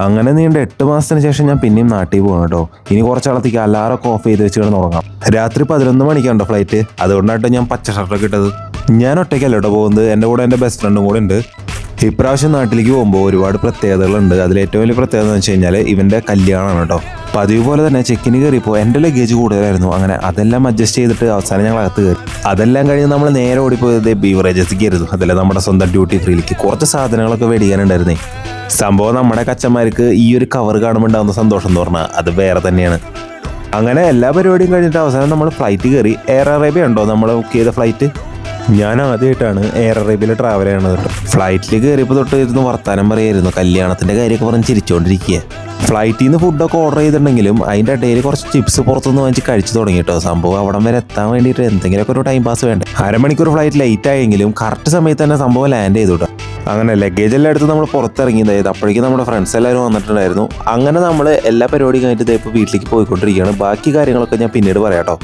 അങ്ങനെ നീണ്ട 8 മാസത്തിന് ശേഷം ഞാൻ പിന്നെയും നാട്ടിൽ പോകണം കേട്ടോ. ഇനി കുറച്ചാളത്തേക്ക് അലാറൊക്കെ ഓഫ് ചെയ്ത് വെച്ച് കിടന്ന് ഉറങ്ങാം. രാത്രി 11 മണിക്കാണ്ടോ ഫ്ലൈറ്റ്. അതുകൊണ്ടാട്ടോ ഞാൻ പച്ച ഷർട്ടൊക്കെ ഇട്ടത്. ഞാൻ ഒറ്റയ്ക്കല്ല കേട്ടോ പോകുന്നത്, എൻ്റെ കൂടെ എൻ്റെ ബെസ്റ്റ് ഫ്രണ്ടും കൂടെ ഉണ്ട്. ഇപ്രാവശ്യം നാട്ടിലേക്ക് പോകുമ്പോൾ ഒരുപാട് പ്രത്യേകതകളുണ്ട്. അതിലേറ്റവും വലിയ പ്രത്യേകത എന്ന് വെച്ച് കഴിഞ്ഞാൽ ഇവൻ്റെ കല്യാണമാണ് കേട്ടോ. പതിവ് പോലെ തന്നെ ചെക്കിന് കയറിയപ്പോൾ എൻ്റെ ലഗേജ് കൂടുതലായിരുന്നു. അങ്ങനെ അതെല്ലാം അഡ്ജസ്റ്റ് ചെയ്തിട്ട് അവസാനം ഞങ്ങൾ അകത്ത് കയറി. അതെല്ലാം കഴിഞ്ഞ് നമ്മൾ നേരെ ഓടിപ്പോയത് ബീവറേജസിലേക്ക് ആയിരുന്നു. അതല്ല നമ്മുടെ സ്വന്തം ഡ്യൂട്ടി ഫ്രീയിലേക്ക് കുറച്ച് സാധനങ്ങളൊക്കെ മേടിക്കാനുണ്ടായിരുന്നേ. സംഭവം നമ്മുടെ കച്ചന്മാർക്ക് ഈ ഒരു കവർ കാണുമ്പോൾ ഉണ്ടാകുന്ന സന്തോഷം എന്ന് പറഞ്ഞാൽ അത് വേറെ തന്നെയാണ്. അങ്ങനെ എല്ലാ പരിപാടിയും കഴിഞ്ഞിട്ട് അവസാനം നമ്മൾ ഫ്ലൈറ്റ് കയറി. എയർ അറേബ്യ ഉണ്ടോ നമ്മൾ ബുക്ക് ചെയ്ത ഫ്ലൈറ്റ്? ഞാൻ ആദ്യമായിട്ടാണ് എയർ അറേബ്യയിൽ ട്രാവൽ ചെയ്യണത് കേട്ടോ. ഫ്ലൈറ്റിൽ കയറിയപ്പോൾ തൊട്ട് ഇരുന്ന് വർത്താനം പറയായിരുന്നു, കല്യാണത്തിൻ്റെ കാര്യമൊക്കെ പറഞ്ഞ് ചിരിച്ചുകൊണ്ടിരിക്കുക. ഫ്ലൈറ്റിൽ നിന്ന് ഫുഡൊക്കെ ഓർഡർ ചെയ്തിട്ടുണ്ടെങ്കിലും അതിൻ്റെ ഇടയിൽ കുറച്ച് ചിപ്സ് പുറത്തുനിന്ന് വാങ്ങിച്ച് കഴിച്ച് തുടങ്ങി കേട്ടോ. സംഭവം അവിടം വരെ എത്താൻ വേണ്ടിയിട്ട് എന്തെങ്കിലുമൊക്കെ ഒരു ടൈം പാസ് വേണ്ടേ. അരമണിക്കൂർ ഫ്ലൈറ്റ് ലേറ്റ് ആയെങ്കിലും കറക്റ്റ് സമയത്ത് തന്നെ സംഭവം ലാൻഡ് ചെയ്തു കേട്ടോ. അങ്ങനെ ലഗേജ് എല്ലാം എടുത്ത് നമ്മൾ പുറത്തിറങ്ങിയതായത്. അപ്പോഴേക്കും നമ്മുടെ ഫ്രണ്ട്സ് എല്ലാവരും വന്നിട്ടുണ്ടായിരുന്നു. അങ്ങനെ നമ്മൾ എല്ലാ പരിപാടിയും കഴിഞ്ഞിട്ട് ഇപ്പോൾ വീട്ടിലേക്ക് പോയിക്കൊണ്ടിരിക്കുകയാണ്. ബാക്കി കാര്യങ്ങളൊക്കെ ഞാൻ പിന്നീട് പറയാം കേട്ടോ.